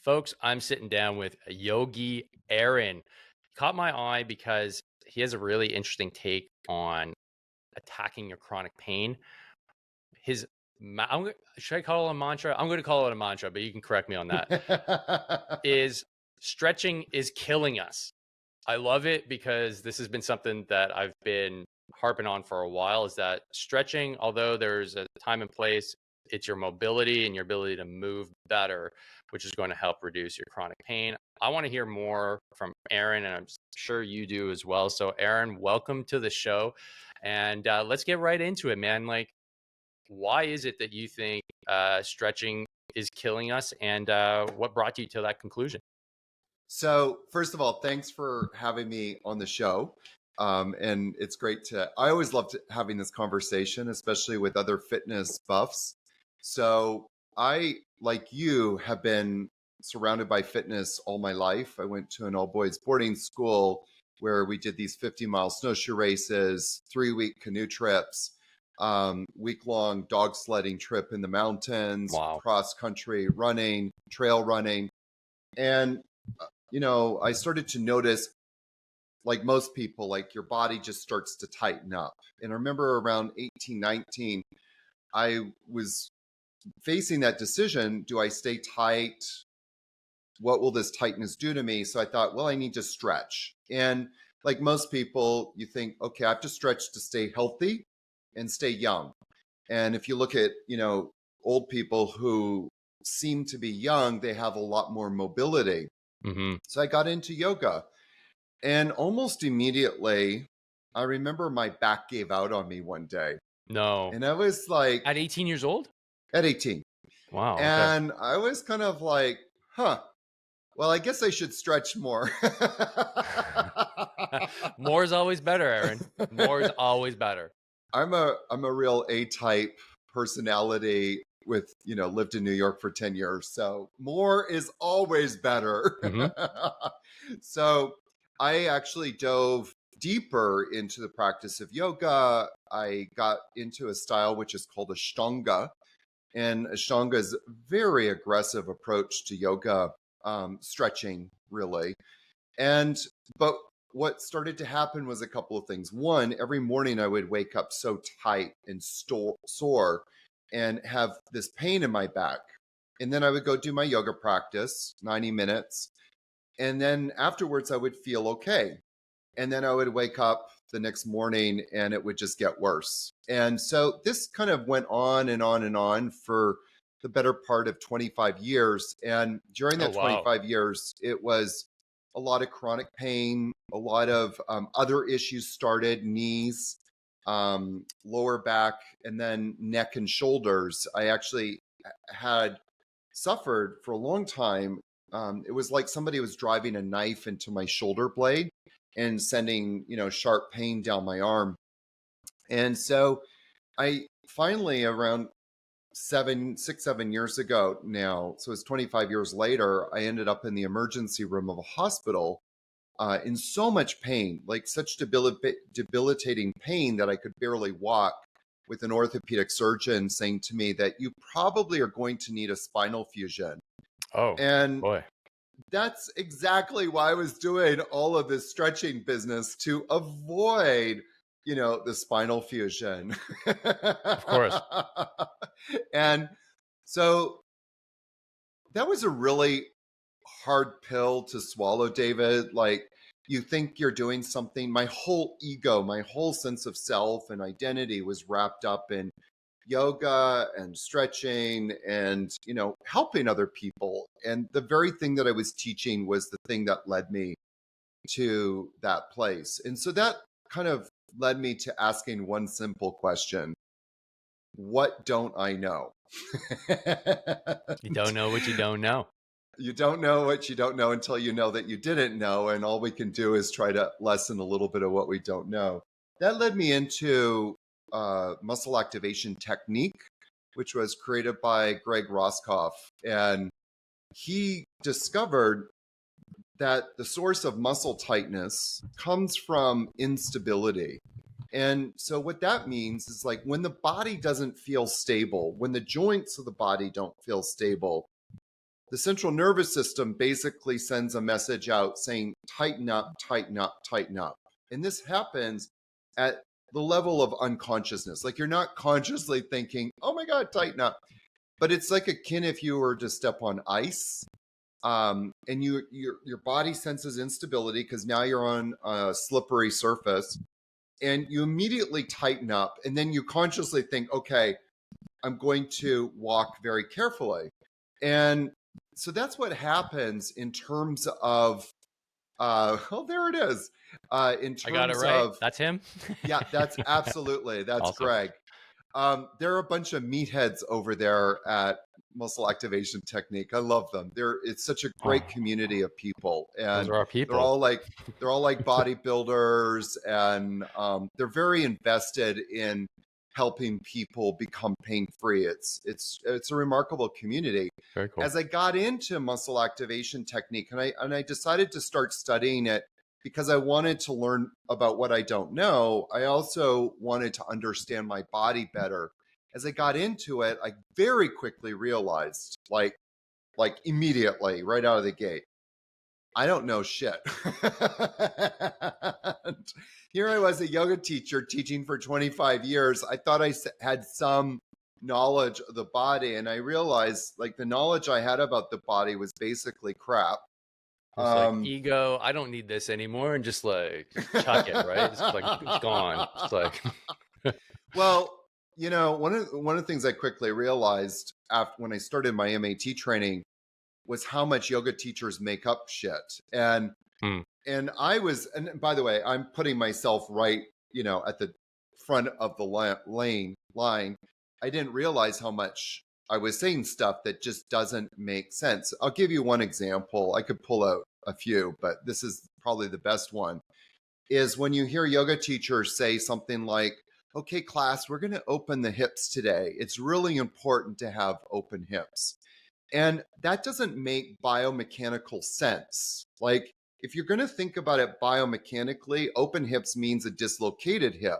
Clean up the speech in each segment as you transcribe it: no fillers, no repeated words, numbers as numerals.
Folks, I'm sitting down with Yogi Aaron. Caught my eye because he has a really interesting take on attacking your chronic pain. Should I call it a mantra? I'm going to call it a mantra, but you can correct me on that. Is stretching is killing us. I love it because this has been something that I've been harping on for a while is that stretching, although there's a time and place, it's your mobility and your ability to move better, which is going to help reduce your chronic pain. I want to hear more from Aaron, and I'm sure you do as well. So, Aaron, welcome to the show. And let's get right into it, man. Like, why is it that you think stretching is killing us? And what brought you to that conclusion? So, first of all, thanks for having me on the show. And it's great I always loved having this conversation, especially with other fitness buffs. So, I, like you, have been surrounded by fitness all my life. I went to an all boys boarding school where we did these 50-mile snowshoe races, 3-week canoe trips, week-long dog sledding trip in the mountains, Wow. cross country running, trail running. And I started to notice, like most people, like your body just starts to tighten up. And I remember around 18, 19, I was facing that decision. Do I stay tight? What will this tightness do to me? So I thought, well, I need to stretch. And like most people, you think, okay, I have to stretch to stay healthy and stay young. And if you look at, old people who seem to be young, they have a lot more mobility. Mm-hmm. So I got into yoga, and almost immediately, I remember my back gave out on me one day. No. And I was like, At 18 years old? at 18. Wow. Okay. And I was kind of like, well, I guess I should stretch more. More is always better, Aaron. More is always better. I'm a real A-type personality with, lived in New York for 10 years. So more is always better. Mm-hmm. So I actually dove deeper into the practice of yoga. I got into a style which is called Ashtanga. And Ashtanga is a very aggressive approach to yoga, stretching, really. But what started to happen was a couple of things. One, every morning I would wake up so tight and sore and have this pain in my back. And then I would go do my yoga practice, 90 minutes. And then afterwards, I would feel okay. And then I would wake up the next morning and it would just get worse. And so this kind of went on and on and on for the better part of 25 years. And during that Oh, wow. 25 years, it was a lot of chronic pain, a lot of other issues started, knees, lower back, and then neck and shoulders. I actually had suffered for a long time. It was like somebody was driving a knife into my shoulder blade and sending, sharp pain down my arm. And so I finally, around 7 years ago now, so it's 25 years later, I ended up in the emergency room of a hospital in so much pain, like such debilitating pain that I could barely walk, with an orthopedic surgeon saying to me that you probably are going to need a spinal fusion. Oh, And boy. that's exactly why I was doing all of this stretching business, to avoid, the spinal fusion. Of course. And so that was a really hard pill to swallow, David. Like, you think you're doing something. My whole ego, my whole sense of self and identity was wrapped up in yoga and stretching and, helping other people. And the very thing that I was teaching was the thing that led me to that place. And so that kind of led me to asking one simple question: what don't I know? You don't know what you don't know. You don't know what you don't know until you know that you didn't know. And all we can do is try to lessen a little bit of what we don't know. That led me into muscle activation technique, which was created by Greg Roskopf. And he discovered that the source of muscle tightness comes from instability. And so what that means is, like, when the body doesn't feel stable, when the joints of the body don't feel stable, the central nervous system basically sends a message out saying, tighten up, tighten up, tighten up. And this happens at the level of unconsciousness. Like you're not consciously thinking, oh my God, tighten up. But it's like akin if you were to step on ice, and your body senses instability because now you're on a slippery surface, and you immediately tighten up, and then you consciously think, okay, I'm going to walk very carefully. And so that's what happens in terms of, oh, there it is. In I got it terms right. of, That's him. yeah, that's absolutely, that's Awesome. Greg. There are a bunch of meatheads over there at Muscle Activation Technique. I love them. It's such a great community of people, Those and are our people. they're all like bodybuilders, and they're very invested in helping people become pain free. It's a remarkable community. Very cool. As I got into Muscle Activation Technique, and I decided to start studying it because I wanted to learn about what I don't know. I also wanted to understand my body better. As I got into it, I very quickly realized, like immediately, right out of the gate, I don't know shit. And here I was, a yoga teacher teaching for 25 years. I thought I had some knowledge of the body, and I realized like the knowledge I had about the body was basically crap. It's like ego, I don't need this anymore, and just like chuck it, right? It's like it's gone. It's like well, you know, one of the things I quickly realized after when I started my MAT training was how much yoga teachers make up shit. And and by the way, I'm putting myself right, you know, at the front of the line. I didn't realize how much I was saying stuff that just doesn't make sense. I'll give you one example. I could pull out a few, but this is probably the best one. Is when you hear yoga teachers say something like, okay, class, we're going to open the hips today. It's really important to have open hips. And that doesn't make biomechanical sense. Like, if you're going to think about it biomechanically, open hips means a dislocated hip.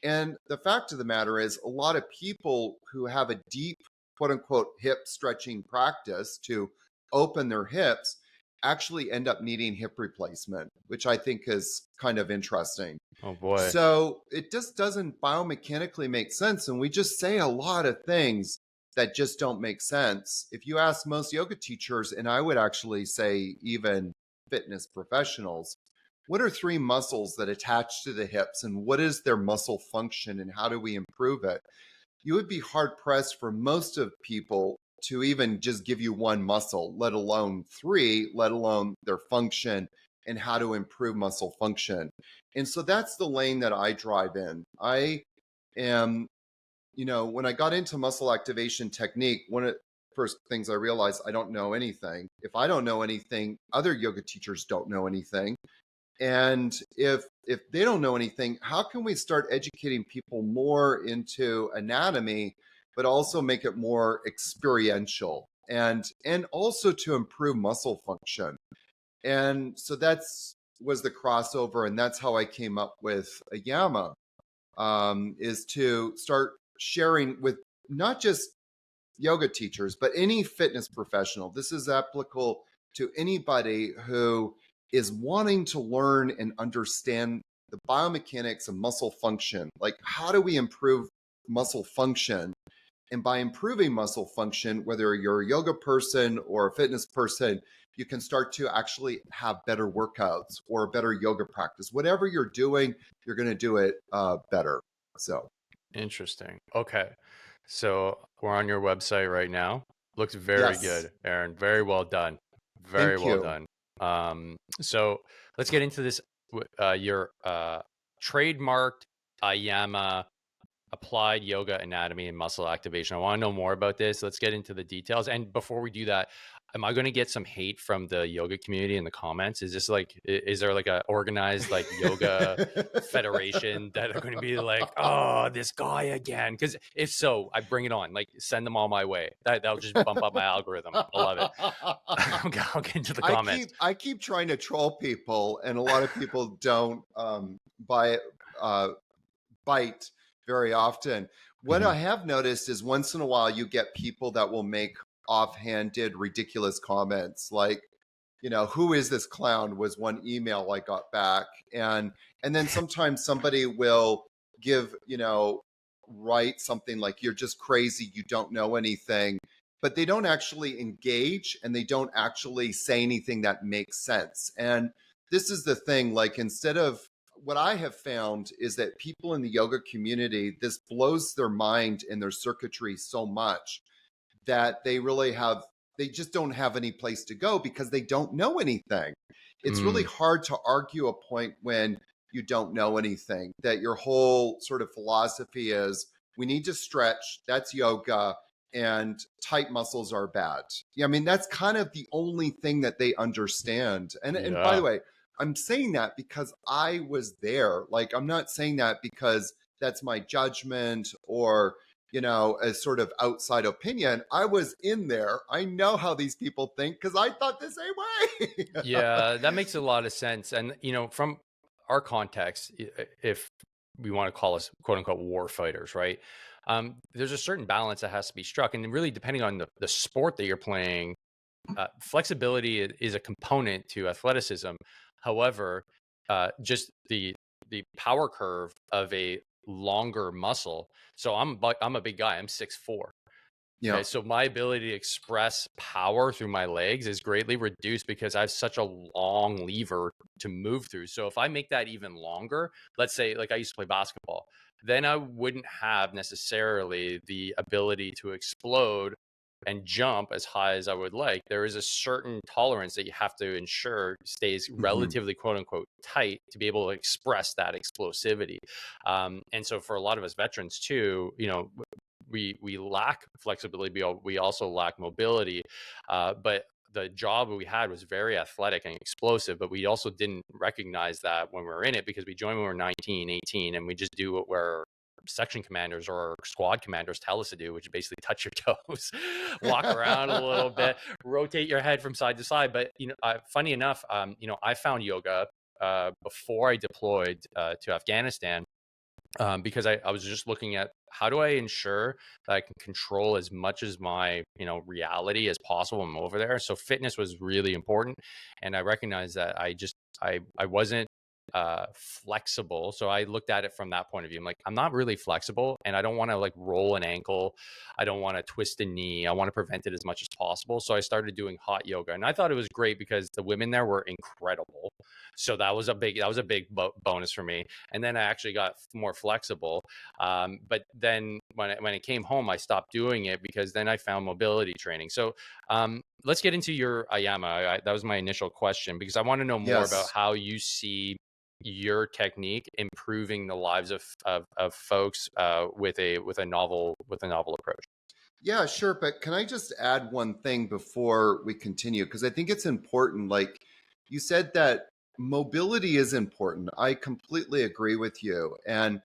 And the fact of the matter is, a lot of people who have a deep, quote unquote, hip stretching practice to open their hips actually end up needing hip replacement, which I think is kind of interesting. oh boy. So it just doesn't biomechanically make sense. And we just say a lot of things that just don't make sense. If you ask most yoga teachers, and I would actually say even fitness professionals, what are 3 muscles that attach to the hips, and what is their muscle function, and how do we improve it? You would be hard pressed for most of people to even just give you 1 muscle, let alone 3, let alone their function and how to improve muscle function. And so that's the lane that I drive in. I am, you know, when I got into Muscle Activation Technique, one of the first things I realized, I don't know anything. If I don't know anything, other yoga teachers don't know anything. And if they don't know anything, how can we start educating people more into anatomy, but also make it more experiential and also to improve muscle function? And so was the crossover, and that's how I came up with Ayama, is to start sharing with not just yoga teachers, but any fitness professional. This is applicable to anybody who is wanting to learn and understand the biomechanics of muscle function. Like, how do we improve muscle function? And by improving muscle function, whether you're a yoga person or a fitness person, you can start to actually have better workouts or better yoga practice. Whatever you're doing, you're going to do it better. So interesting. Okay. So we're on your website right now. Looks very good, Aaron. Very well done. Very well done. So let's get into this. Your trademarked Ayama applied yoga anatomy and muscle activation. I want to know more about this. Let's get into the details. And before we do that, am I going to get some hate from the yoga community in the comments? Is this like, is there like a organized like yoga federation that are going to be like, oh, this guy again? Because if so, I bring it on. Like, send them all my way. That'll just bump up my algorithm. I love it. I'll get into the comments. I keep trying to troll people, and a lot of people don't bite very often. What I have noticed is once in a while you get people that will make offhanded, ridiculous comments like, who is this clown was one email I got back. And then sometimes somebody will give, write something like, you're just crazy, you don't know anything, but they don't actually engage and they don't actually say anything that makes sense. And this is the thing, like, instead of, what I have found is that people in the yoga community, this blows their mind and their circuitry so much that they just don't have any place to go because they don't know anything. It's really hard to argue a point when you don't know anything, that your whole sort of philosophy is, we need to stretch, that's yoga, and tight muscles are bad. Yeah, I mean, that's kind of the only thing that they understand. And by the way, I'm saying that because I was there. Like, I'm not saying that because that's my judgment or, a sort of outside opinion. I was in there. I know how these people think because I thought the same way. Yeah, that makes a lot of sense. And, from our context, if we want to call us quote unquote war fighters, right? There's a certain balance that has to be struck. And really, depending on the sport that you're playing, flexibility is a component to athleticism. However, just the power curve of a longer muscle. So I'm a big guy. I'm 6'4". Yeah. Okay, so my ability to express power through my legs is greatly reduced because I have such a long lever to move through. So if I make that even longer, let's say like I used to play basketball, then I wouldn't have necessarily the ability to explode and jump as high as I would like. There is a certain tolerance that you have to ensure stays relatively quote unquote tight to be able to express that explosivity. And so for a lot of us veterans too, we lack flexibility. We also lack mobility, but the job we had was very athletic and explosive, but we also didn't recognize that when we were in it because we joined when we were 19, 18, and we just do what we're section commanders or squad commanders tell us to do, which is basically touch your toes, walk around a little bit, rotate your head from side to side. But, funny enough, I found yoga before I deployed to Afghanistan. Because I was just looking at how do I ensure that I can control as much as my reality as possible when I'm over there. So fitness was really important, and I recognized that I wasn't flexible. So I looked at it from that point of view. I'm like, I'm not really flexible, and I don't want to like roll an ankle. I don't want to twist a knee. I want to prevent it as much as possible. So I started doing hot yoga, and I thought it was great because the women there were incredible. So that was a big bonus for me. And then I actually got more flexible. But then when it came home, I stopped doing it because then I found mobility training. So let's get into your Ayama. That was my initial question because I want to know more about how you see your technique improving the lives of folks with a novel approach. Yeah, sure. But can I just add one thing before we continue? Because I think it's important. Like you said that mobility is important. I completely agree with you. And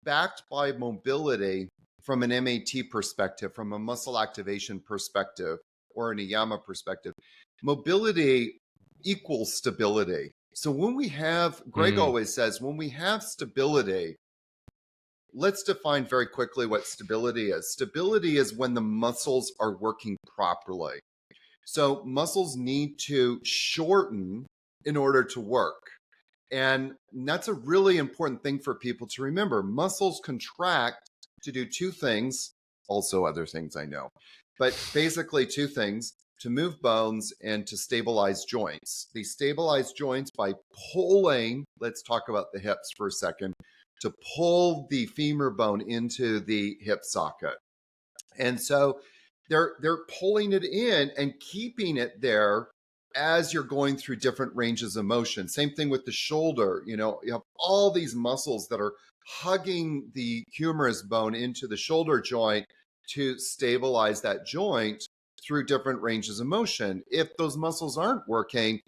backed by mobility from an MAT perspective, from a muscle activation perspective, or an Ayama perspective, mobility equals stability. So when we have, Greg always says, when we have stability, let's define very quickly what stability is. Stability is when the muscles are working properly. So muscles need to shorten in order to work. And that's a really important thing for people to remember. Muscles contract to do two things, also other things I know, but basically two things: to move bones and to stabilize joints. They stabilize joints by pulling, let's talk about the hips for a second, to pull the femur bone into the hip socket. And so they're pulling it in and keeping it there as you're going through different ranges of motion. Same thing with the shoulder. You have all these muscles that are hugging the humerus bone into the shoulder joint to stabilize that joint through different ranges of motion. If those muscles aren't working,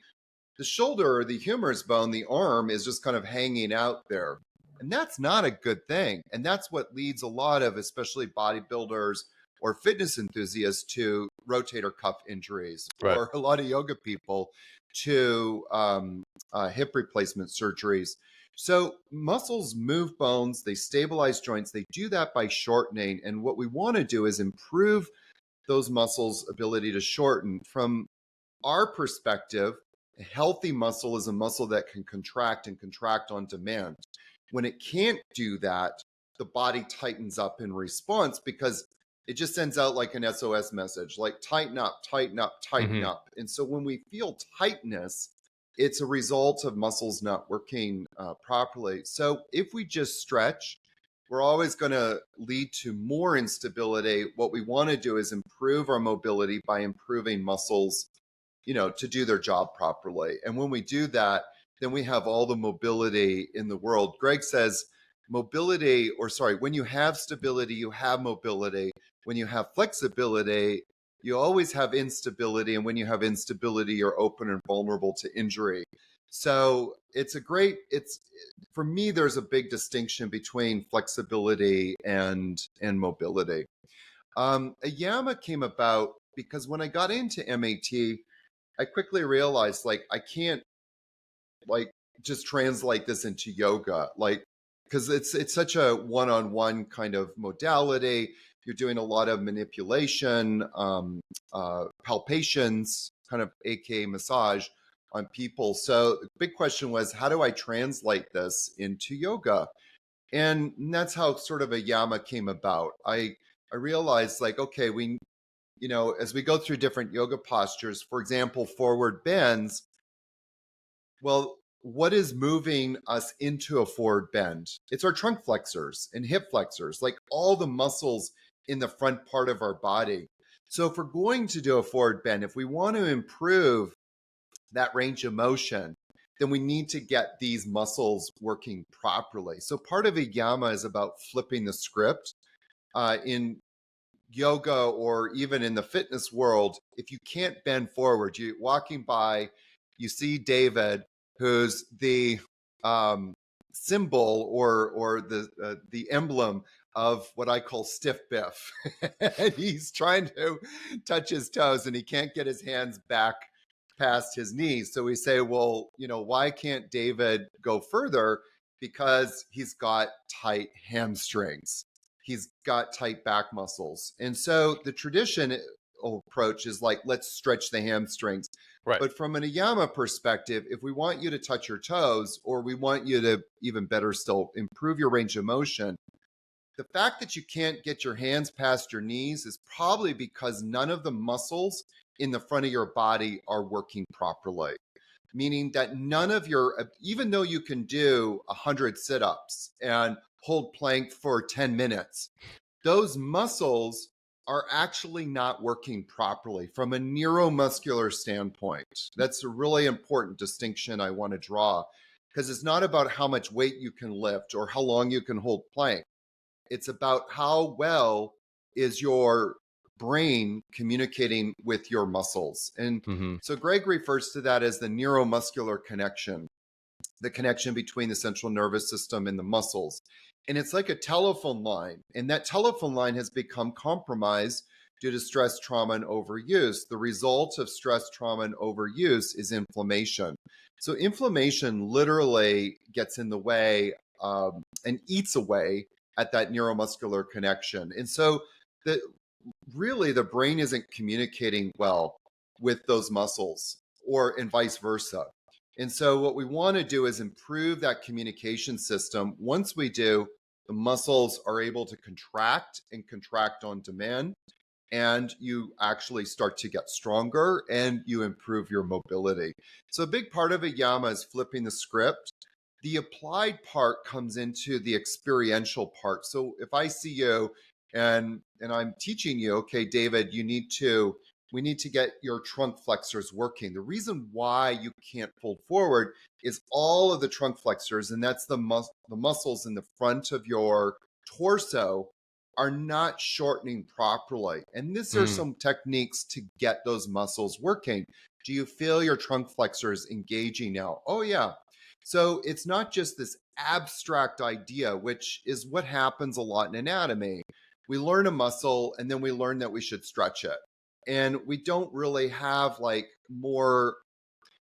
the shoulder or the humerus bone, the arm, is just kind of hanging out there. And that's not a good thing. And that's what leads a lot of, especially bodybuilders or fitness enthusiasts, to rotator cuff injuries, or a lot of yoga people to hip replacement surgeries. So muscles move bones, they stabilize joints, they do that by shortening. And what we want to do is improve those muscles' ability to shorten. From our perspective, a healthy muscle is a muscle that can contract and contract on demand. When it can't do that, the body tightens up in response because it just sends out like an SOS message, like tighten up, tighten up, tighten up. And so when we feel tightness, it's a result of muscles not working properly. So if we just stretch, we're always going to lead to more instability. What we want to do is improve our mobility by improving muscles, to do their job properly. And when we do that, then we have all the mobility in the world. Greg says when you have stability, you have mobility. When you have flexibility, you always have instability. And when you have instability, you're open and vulnerable to injury. So for me, there's a big distinction between flexibility and mobility. Ayama came about because when I got into MAT, I quickly realized I can't just translate this into yoga, because it's such a one-on-one kind of modality. You're doing a lot of manipulation, palpations, kind of aka massage on people. So the big question was, how do I translate this into yoga? And that's how sort of Ayama came about. I realized okay, as we go through different yoga postures, for example, forward bends, well, what is moving us into a forward bend? It's our trunk flexors and hip flexors, like all the muscles in the front part of our body. So if we're going to do a forward bend, if we want to improve that range of motion, then we need to get these muscles working properly. So part of Ayama is about flipping the script. In yoga or even in the fitness world, if you can't bend forward, you're walking by, you see David, who's the symbol or the emblem of what I call stiff biff. And he's trying to touch his toes and he can't get his hands back past his knees. So we say, well, why can't David go further? Because he's got tight hamstrings. He's got tight back muscles. And so the traditional approach is let's stretch the hamstrings. Right. But from an Ayama perspective, if we want you to touch your toes, or we want you to, even better still, improve your range of motion, the fact that you can't get your hands past your knees is probably because none of the muscles in the front of your body are working properly. Meaning that none of even though you can do 100 sit-ups and hold plank for 10 minutes, those muscles are actually not working properly from a neuromuscular standpoint. That's a really important distinction I want to draw, because it's not about how much weight you can lift or how long you can hold plank. It's about how well is your brain communicating with your muscles. And so Greg refers to that as the neuromuscular connection, the connection between the central nervous system and the muscles. And it's like a telephone line. And that telephone line has become compromised due to stress, trauma, and overuse. The result of stress, trauma, and overuse is inflammation. So inflammation literally gets in the way and eats away at that neuromuscular connection. And so really the brain isn't communicating well with those muscles, and vice versa. And so what we want to do is improve that communication system. Once we do, the muscles are able to contract and contract on demand, and you actually start to get stronger and you improve your mobility. So a big part of Ayama is flipping the script. The applied part comes into the experiential part. So if I see you and I'm teaching you, okay, David, we need to get your trunk flexors working. The reason why you can't fold forward is all of the trunk flexors, and that's the muscles in the front of your torso, are not shortening properly. And these are some techniques to get those muscles working. Do you feel your trunk flexors engaging now? Oh, yeah. So it's not just this abstract idea, which is what happens a lot in anatomy. We learn a muscle and then we learn that we should stretch it. And we don't really have more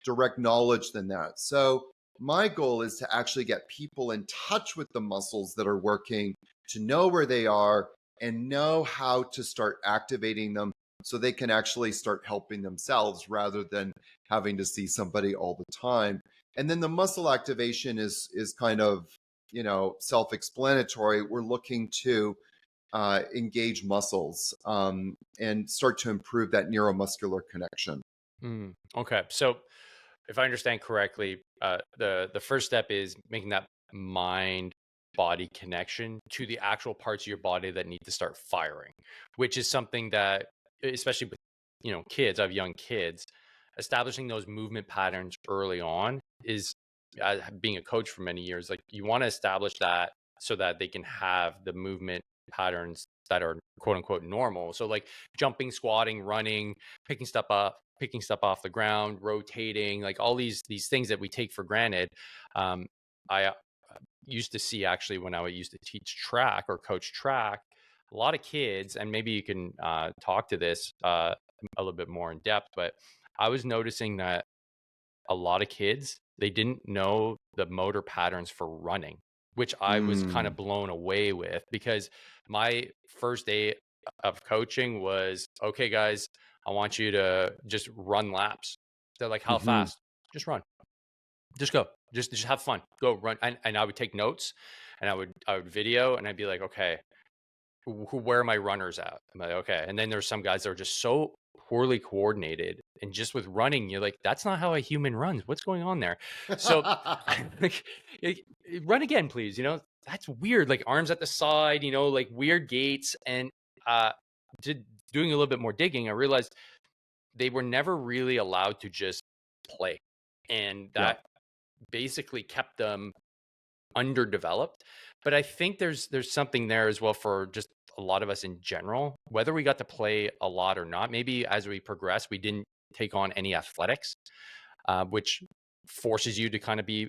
direct knowledge than that. So my goal is to actually get people in touch with the muscles that are working, to know where they are and know how to start activating them so they can actually start helping themselves rather than having to see somebody all the time. And then the muscle activation is kind of, you know, self-explanatory. We're looking to engage muscles and start to improve that neuromuscular connection. Okay. So if I understand correctly, the first step is making that mind body connection to the actual parts of your body that need to start firing, which is something that, especially with kids, I have young kids, establishing those movement patterns early on is, being a coach for many years, like you want to establish that so that they can have the movement patterns that are quote unquote normal. So like jumping, squatting, running, picking stuff off the ground, rotating, like all these things that we take for granted. I used to see, actually, when I used to teach track or coach track, a lot of kids, and maybe you can talk to this a little bit more in depth, but I was noticing that a lot of kids, they didn't know the motor patterns for running, which I was kind Mm. of blown away with, because my first day of coaching was, okay, guys, I want you to just run laps. They're like, how Hmm. fast? Just run. Just go. Just have fun. Go run. And I would take notes, and I would video, and I'd be like, okay, where are my runners at? I'm like, okay. And then there's some guys that are just so poorly coordinated, and just with running, you're like, that's not how a human runs. What's going on there? So like, run again, please. That's weird. Like arms at the side, like weird gaits. And uh, doing a little bit more digging, I realized they were never really allowed to just play. And Yeah. that basically kept them underdeveloped. But I think there's something there as well for just a lot of us in general, whether we got to play a lot or not. Maybe as we progress, we didn't take on any athletics, which forces you to kind of be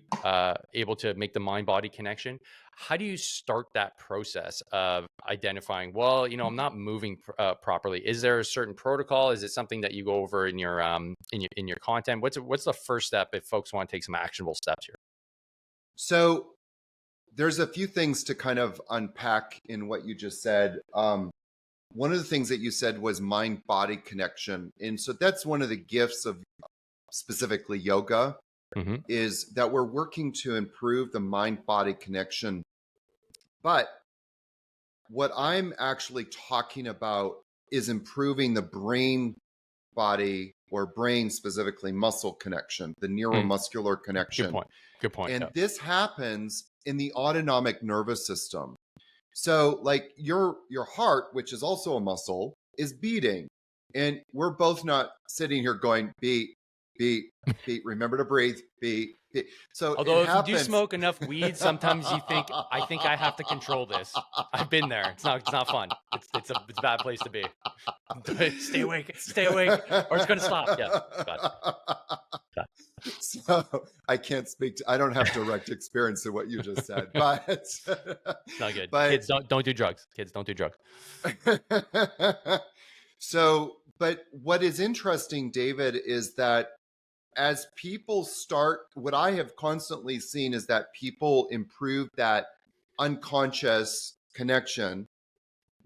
able to make the mind body connection. How do you start that process of identifying, well, I'm not moving properly? Is there a certain protocol? Is it something that you go over in your in your content? What's the first step if folks want to take some actionable steps here? So there's a few things to kind of unpack in what you just said. One of the things that you said was mind body connection. And so that's one of the gifts of specifically yoga, Hmm. is that we're working to improve the mind body connection. But what I'm actually talking about is improving the brain body, or brain specifically muscle connection, the neuromuscular Good connection. point. Good point. And Yeah. this happens in the autonomic nervous system. So like your heart, which is also a muscle, is beating. And we're both not sitting here going beat, beat, beat, remember to breathe, beat, beat. So it Although if you do happens. smoke enough weed, sometimes you think, I think I have to control this. I've been there. It's not fun. It's a bad place to be. Stay awake, or it's gonna stop. Yeah, it's bad. Bad. So I can't speak to, I don't have direct experience in what you just said, but It's not good. but Kids don't do drugs. Kids don't do drugs. so, but what is interesting, David, is that as people start, what I have constantly seen is that people improve that unconscious connection,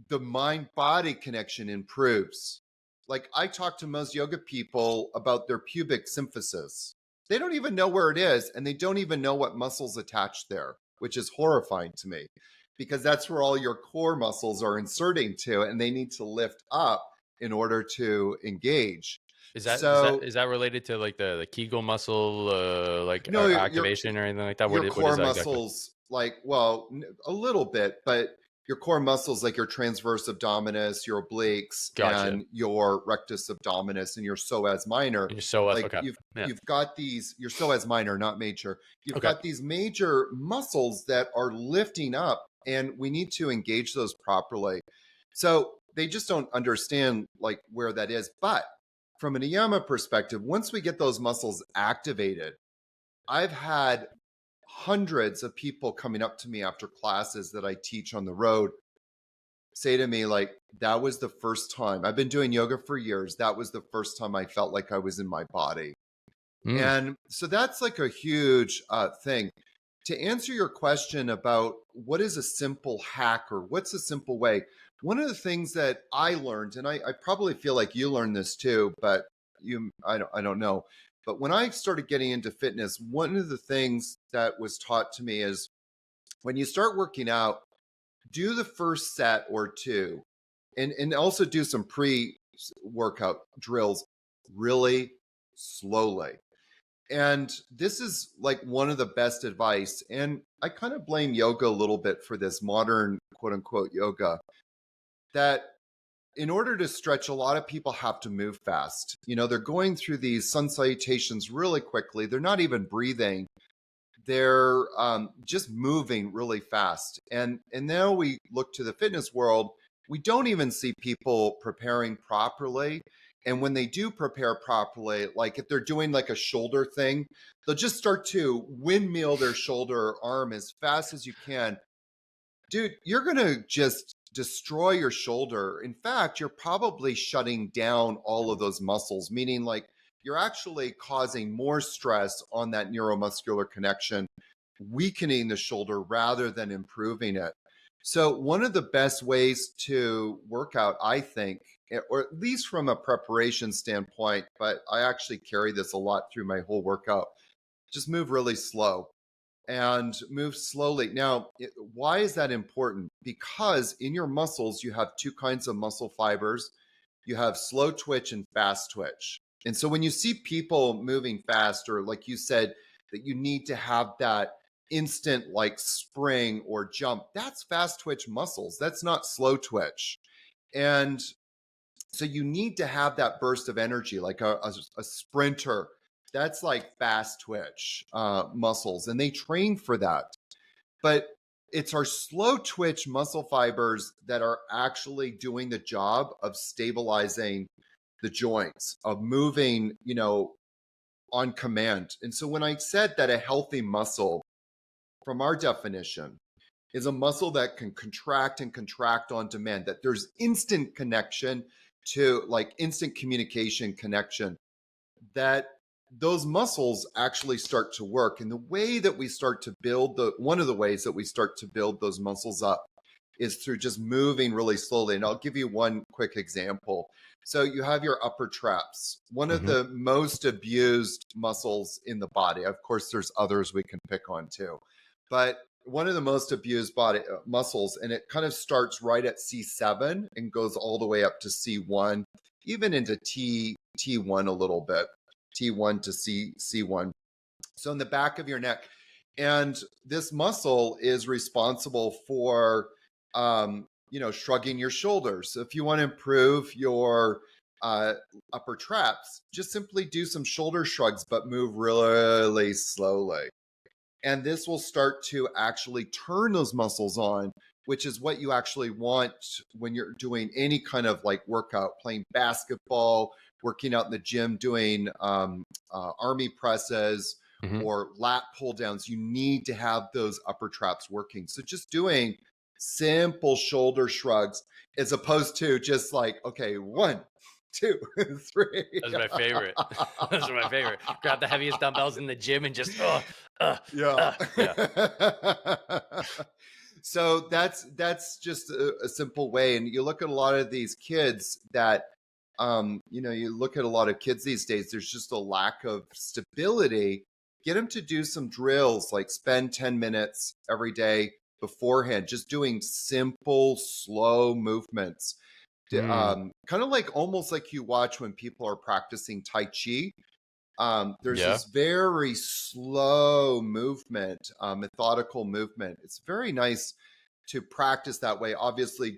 the mind body connection improves. Like I talk to most yoga people about their pubic symphysis. They don't even know where it is, and they don't even know what muscles attach there, which is horrifying to me, because that's where all your core muscles are inserting to, and they need to lift up in order to engage. Is that is that So is that related to like the Kegel muscle like no, activation or anything like that? your What is core that exactly? muscles, like, well, a little bit, but your core muscles, like your transverse abdominis, your obliques, Gotcha. and your rectus abdominis, and your psoas minor, And you're so like okay. Yeah. you've got these, your psoas minor, not major. You've Okay. got these major muscles that are lifting up, and we need to engage those properly. So they just don't understand like where that is. But from an Ayama perspective, once we get those muscles activated, I've had hundreds of people coming up to me after classes that I teach on the road say to me, like, that was the first time. I've been doing yoga for years. That was the first time I felt like I was in my body. Mm. And so that's like a huge thing. To answer your question about what is a simple hack or what's a simple way, One of the things that I learned, and I probably feel like you learned this too, but I don't know. But when I started getting into fitness, one of the things that was taught to me is when you start working out, do the first set or two, and also do some pre-workout drills really slowly. And this is like one of the best advice. And I kind of blame yoga a little bit for this modern quote unquote yoga, that in order to stretch, a lot of people have to move fast. They're going through these sun salutations really quickly. They're not even breathing. They're just moving really fast. And now we look to the fitness world, we don't even see people preparing properly. And when they do prepare properly, like if they're doing like a shoulder thing, they'll just start to windmill their shoulder or arm as fast as you can. Dude, you're going to just destroy your shoulder. In fact, you're probably shutting down all of those muscles, meaning like you're actually causing more stress on that neuromuscular connection, weakening the shoulder rather than improving it. So one of the best ways to work out, I think, or at least from a preparation standpoint, but I actually carry this a lot through my whole workout, just move really slow and move slowly. Now, why is that important? Because in your muscles, you have two kinds of muscle fibers. You have slow twitch and fast twitch. And so when you see people moving fast, or like you said, that you need to have that instant like spring or jump, that's fast twitch muscles. That's not slow twitch. And so you need to have that burst of energy, like a sprinter. That's like fast twitch muscles, and they train for that. But it's our slow twitch muscle fibers that are actually doing the job of stabilizing the joints, of moving, on command. And so when I said that a healthy muscle, from our definition, is a muscle that can contract and contract on demand, that there's instant connection to like instant communication connection, that those muscles actually start to work. And the way that we start to build one of the ways that we start to build those muscles up is through just moving really slowly. And I'll give you one quick example. So you have your upper traps, one of the most abused muscles in the body. Of course, there's others we can pick on too, but one of the most abused body muscles, and it kind of starts right at C7 and goes all the way up to C1, even into T1 a little bit, T1 to C1. So in the back of your neck. And this muscle is responsible for, shrugging your shoulders. So if you want to improve your upper traps, just simply do some shoulder shrugs, but move really slowly. And this will start to actually turn those muscles on, which is what you actually want when you're doing any kind of like workout, playing basketball, working out in the gym, doing army presses or lat pull downs. You need to have those upper traps working. So just doing simple shoulder shrugs as opposed to just like, okay, 1, 2, 3. Those are my favorite. Those are my favorite. Grab the heaviest dumbbells in the gym and just yeah. So that's just a simple way. And you look at a lot of these kids that you look at a lot of kids these days, there's just a lack of stability. Get them to do some drills, like spend 10 minutes every day beforehand, just doing simple, slow movements. Kind of like almost like you watch when people are practicing Tai Chi. There's this very slow movement, methodical movement. It's very nice to practice that way. Obviously,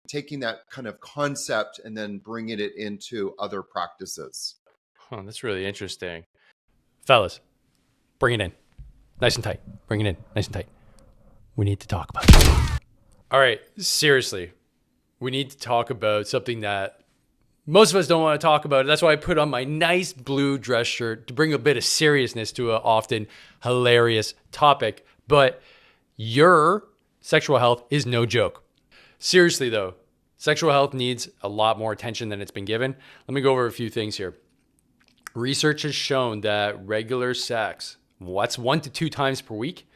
taking that kind of concept and then bringing it into other practices. Oh, that's really interesting. Fellas, bring it in. Nice and tight. Bring it in. Nice and tight. We need to talk about it. All right, seriously. We need to talk about something that most of us don't want to talk about. That's why I put on my nice blue dress shirt to bring a bit of seriousness to an often hilarious topic. But your sexual health is no joke. Seriously, though, sexual health needs a lot more attention than it's been given. Let me go over a few things here. Research has shown that regular sex, 1 to 2 times per week,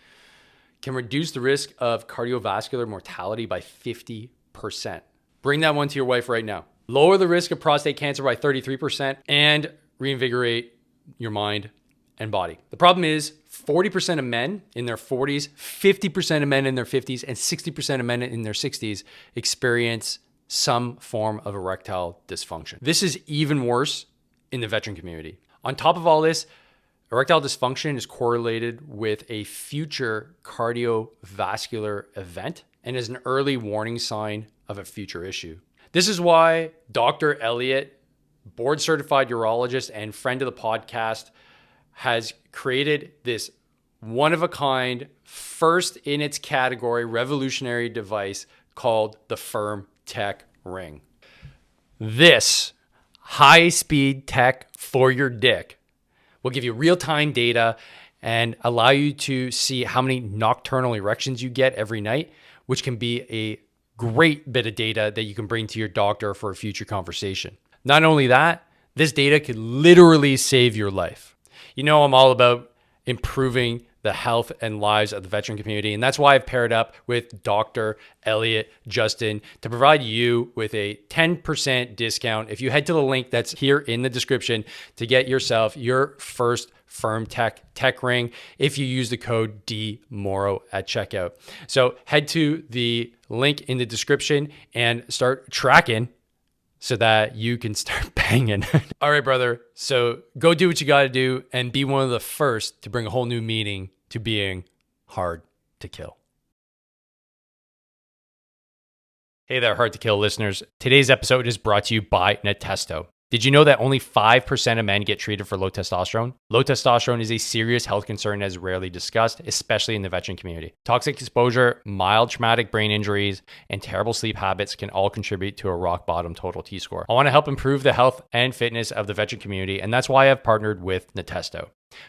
can reduce the risk of cardiovascular mortality by 50%. 33%. Bring that one to your wife right now. Lower the risk of prostate cancer by 33% and reinvigorate your mind and body. The problem is 40% of men in their 40s, 50% of men in their 50s, and 60% of men in their 60s experience some form of erectile dysfunction. This is even worse in the veteran community. On top of all this, erectile dysfunction is correlated with a future cardiovascular event and is an early warning sign of a future issue. This is why Dr. Elliott, board certified urologist and friend of the podcast, has created this one of a kind, first in its category, revolutionary device called the Firm Tech Ring. This high-speed tech for your dick will give you real-time data and allow you to see how many nocturnal erections you get every night, which can be a great bit of data that you can bring to your doctor for a future conversation. Not only that, this data could literally save your life. You know, I'm all about improving the health and lives of the veteran community. And that's why I've paired up with Dr. Elliott Justin to provide you with a 10% discount if you head to the link that's here in the description to get yourself your first Firm Tech Ring if you use the code DMorrow at checkout. So head to the link in the description and start tracking so that you can start banging. All right, brother. So go do what you got to do and be one of the first to bring a whole new meaning to being hard to kill. Hey there, Hard to Kill listeners. Today's episode is brought to you by Natesto. Did you know that only 5% of men get treated for low testosterone? Low testosterone is a serious health concern that is rarely discussed, especially in the veteran community. Toxic exposure, mild traumatic brain injuries, and terrible sleep habits can all contribute to a rock bottom total T-score. I want to help improve the health and fitness of the veteran community, and that's why I've partnered with Natesto.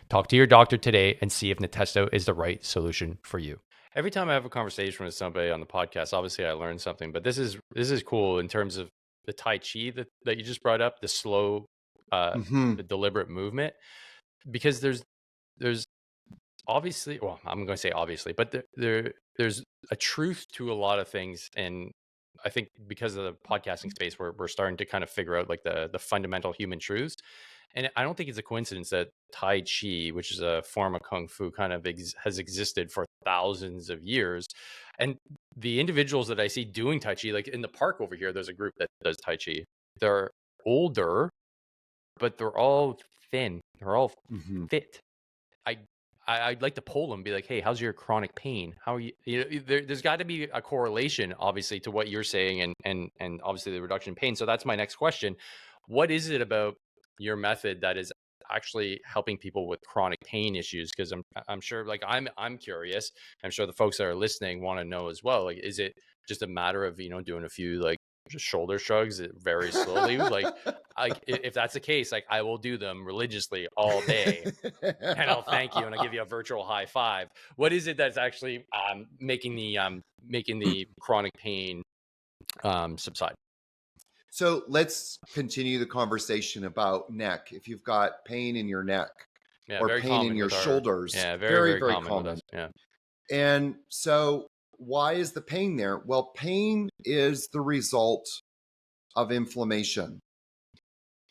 Talk to your doctor today and see if Natesto is the right solution for you. Every time I have a conversation with somebody on the podcast, obviously I learn something, but this is cool in terms of the Tai Chi that you just brought up, the slow, the deliberate movement, because there's obviously, well, I'm going to say obviously, but there's a truth to a lot of things. And I think because of the podcasting space, we're starting to kind of figure out like the fundamental human truths. And I don't think it's a coincidence that Tai Chi, which is a form of Kung Fu, kind of has existed for thousands of years. And the individuals that I see doing Tai Chi, like in the park over here, there's a group that does Tai Chi. They're older, but they're all thin. They're all fit. I'd like to poll them, be like, hey, how's your chronic pain? How are you? There's got to be a correlation, obviously, to what you're saying and obviously the reduction in pain. So that's my next question. What is it about your method that is actually helping people with chronic pain issues? Because I'm sure, like I'm curious. I'm sure the folks that are listening want to know as well. Like, is it just a matter of doing a few like just shoulder shrugs very slowly? like if that's the case, like I will do them religiously all day, and I'll thank you and I'll give you a virtual high five. What is it that's actually making the chronic pain subside? So let's continue the conversation about neck. If you've got pain in your neck or pain in your shoulders, very common. Yeah. And so why is the pain there? Well, pain is the result of inflammation.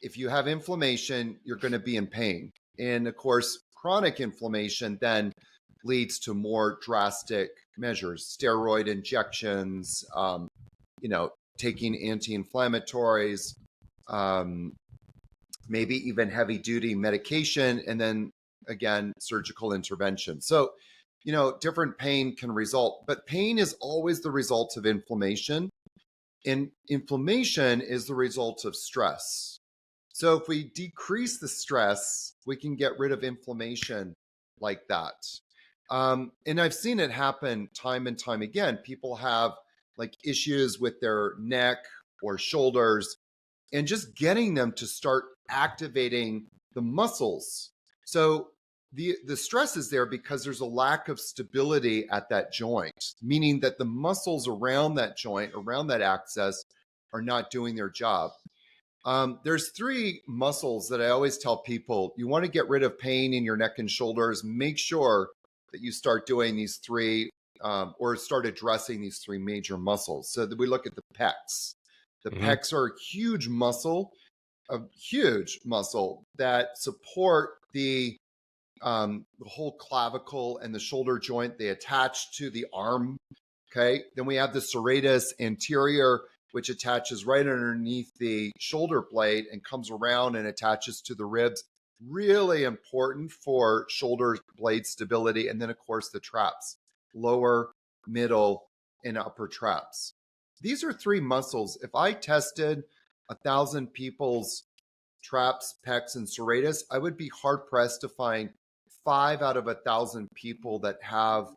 If you have inflammation, you're going to be in pain. And of course, chronic inflammation then leads to more drastic measures, steroid injections, taking anti-inflammatories, maybe even heavy duty medication, and then again, surgical intervention. So, different pain can result, but pain is always the result of inflammation, and inflammation is the result of stress. So if we decrease the stress, we can get rid of inflammation like that. And I've seen it happen time and time again. People have like issues with their neck or shoulders, and just getting them to start activating the muscles. So the stress is there because there's a lack of stability at that joint, meaning that the muscles around that joint, around that axis, are not doing their job. There's 3 muscles that I always tell people, you want to get rid of pain in your neck and shoulders, make sure that you start doing these 3 or start addressing these three major muscles. So that we look at the pecs. The pecs are a huge muscle that support the whole clavicle and the shoulder joint. They attach to the arm. Okay. Then we have the serratus anterior, which attaches right underneath the shoulder blade and comes around and attaches to the ribs. Really important for shoulder blade stability. And then, of course, the traps, lower, middle, and upper traps. These are three muscles. If I tested 1,000 people's traps, pecs, and serratus, I would be hard pressed to find 5 out of 1,000 people that have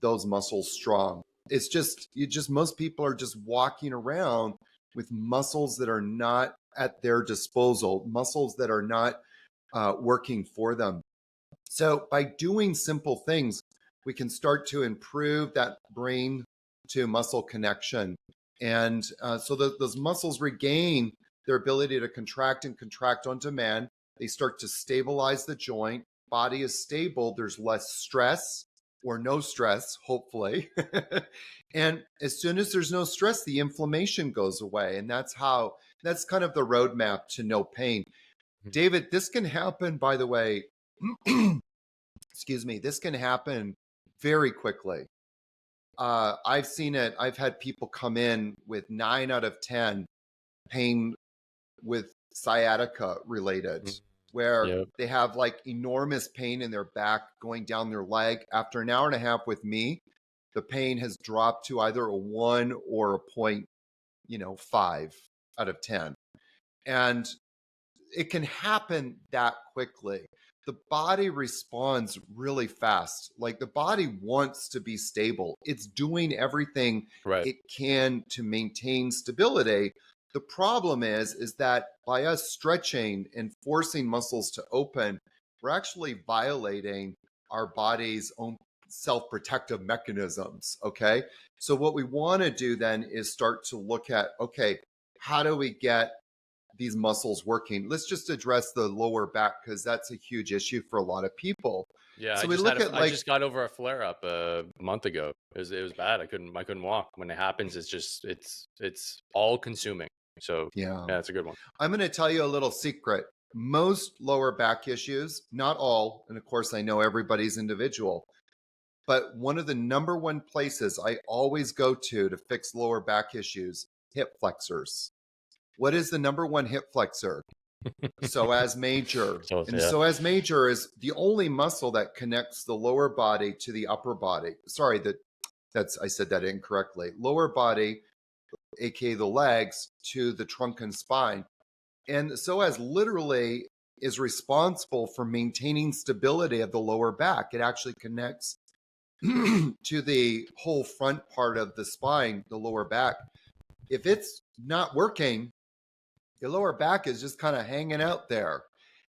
those muscles strong. It's just, most people are just walking around with muscles that are not at their disposal, muscles that are not working for them. So by doing simple things, we can start to improve that brain to muscle connection. And so those muscles regain their ability to contract and contract on demand. They start to stabilize the joint. Body is stable. There's less stress or no stress, hopefully. And as soon as there's no stress, the inflammation goes away. And that's kind of the roadmap to no pain. David, this can happen, by the way, excuse me, this can happen very quickly. I've seen it. I've had people come in with 9 out of 10 pain with sciatica related, where they have like enormous pain in their back going down their leg. After an hour and a half with me, the pain has dropped to either a 1 or a 0.5 out of 10. And it can happen that quickly. The body responds really fast. Like the body wants to be stable. It's doing everything it can to maintain stability. The problem is that by us stretching and forcing muscles to open, we're actually violating our body's own self-protective mechanisms. Okay. So what we want to do then is start to look at, okay, how do we get these muscles working? Let's just address the lower back because that's a huge issue for a lot of people. Yeah, so I just got over a flare up a month ago. It was bad. I couldn't walk. When it happens, it's all consuming. So yeah, it's a good one. I'm going to tell you a little secret. Most lower back issues, not all, and of course I know everybody's individual, but one of the number one places I always go to fix lower back issues, hip flexors. What is the number one hip flexor? Psoas major. And psoas major is the only muscle that connects the lower body to the upper body. Sorry, I said that incorrectly. Lower body, aka the legs, to the trunk and spine. And the psoas literally is responsible for maintaining stability of the lower back. It actually connects to the whole front part of the spine, the lower back. If it's not working, your lower back is just kind of hanging out there.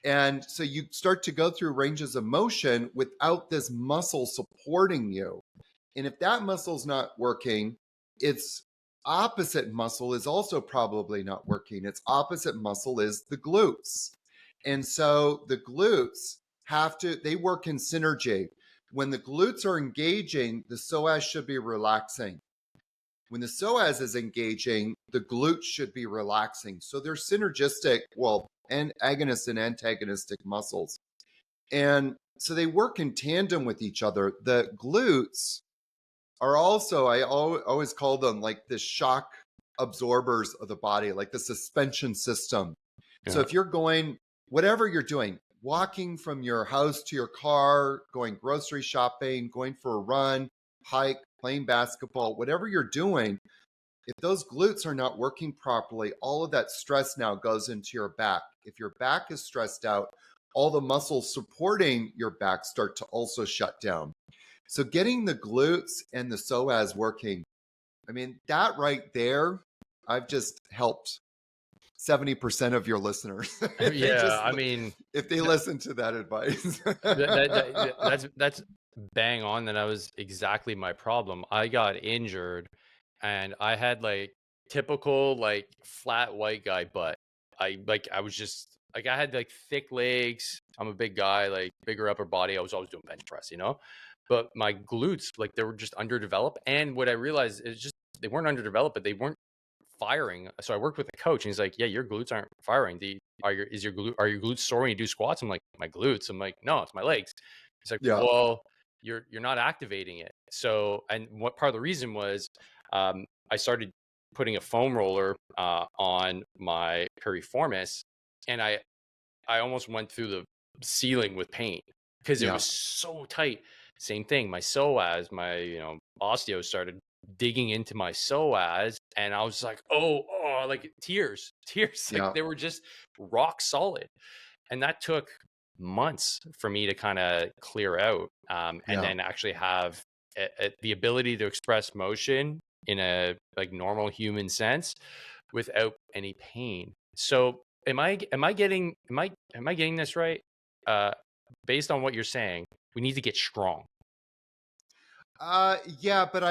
And so you start to go through ranges of motion without this muscle supporting you. And if that muscle's not working, its opposite muscle is also probably not working. Its opposite muscle is the glutes. And so the glutes they work in synergy. When the glutes are engaging, the psoas should be relaxing. When the psoas is engaging, the glutes should be relaxing. So they're synergistic, and agonist and antagonistic muscles. And so they work in tandem with each other. The glutes are also, I always call them like the shock absorbers of the body, like the suspension system. Yeah. So if you're going, whatever you're doing, walking from your house to your car, going grocery shopping, going for a run, hike, playing basketball, whatever you're doing, if those glutes are not working properly, all of that stress now goes into your back. If your back is stressed out, all the muscles supporting your back start to also shut down. So getting the glutes and the psoas working, I mean, that right there, I've just helped 70% of your listeners. If they listen to that advice. That's bang on. That was exactly my problem. I got injured and I had like typical like flat white guy butt. I had like thick legs. I'm a big guy, like bigger upper body. I was always doing bench press, but my glutes, like they were just underdeveloped. And what I realized is just they weren't underdeveloped, but they weren't firing. So I worked with a coach and he's like, yeah, your glutes aren't firing. Are your glutes sore when you do squats? I'm like, my glutes. I'm like, no, it's my legs. He's like, Yeah. well, you're not activating it. So, and what part of the reason was, I started putting a foam roller on my piriformis, and I almost went through the ceiling with pain because it Yeah. was so tight. Same thing, my psoas, my osteo started digging into my psoas, and I was like, oh, like tears, like Yeah. they were just rock solid, and that took months for me to kind of clear out, and Yeah. then actually have the ability to express motion in a like normal human sense without any pain. So am I getting this right? Uh, based on what you're saying, we need to get strong. Yeah, but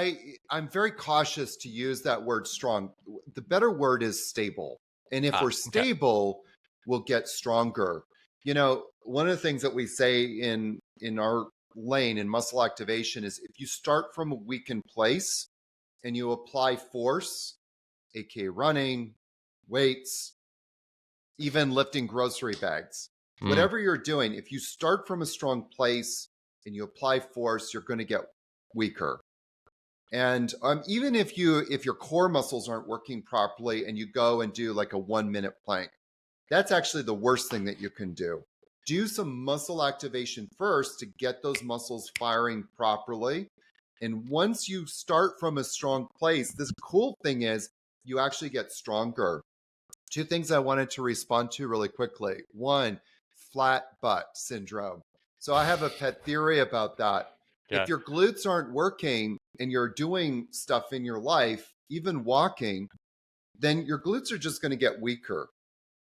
I'm very cautious to use that word strong. The better word is stable. And if we're Okay. stable, we'll get stronger. One of the things that we say in our lane in muscle activation is if you start from a weakened place and you apply force, aka running, weights, even lifting grocery bags, Mm, whatever you're doing, if you start from a strong place and you apply force, you're going to get weaker. And even if your core muscles aren't working properly and you go and do like a 1 minute plank, that's actually the worst thing that you can do. Do some muscle activation first to get those muscles firing properly. And once you start from a strong place, this cool thing is you actually get stronger. Two things I wanted to respond to really quickly. One, flat butt syndrome. So I have a pet theory about that. yeah. If your glutes aren't working and you're doing stuff in your life, even walking, then your glutes are just going to get weaker.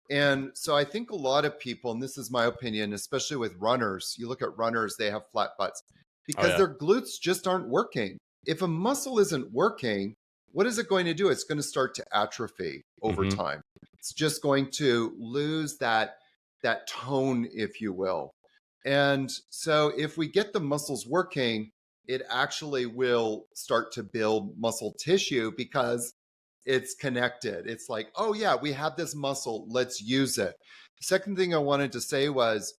And so I think a lot of people, and this is my opinion, especially with runners, you look at runners, they have flat butts Oh because yeah. their glutes just aren't working. If a muscle isn't working, what is it going to do? It's going to start to atrophy over Hmm. time. It's just going to lose that tone, if you will. And so if we get the muscles working, it actually will start to build muscle tissue because it's connected. It's like, oh yeah, we have this muscle, let's use it. The second thing I wanted to say was,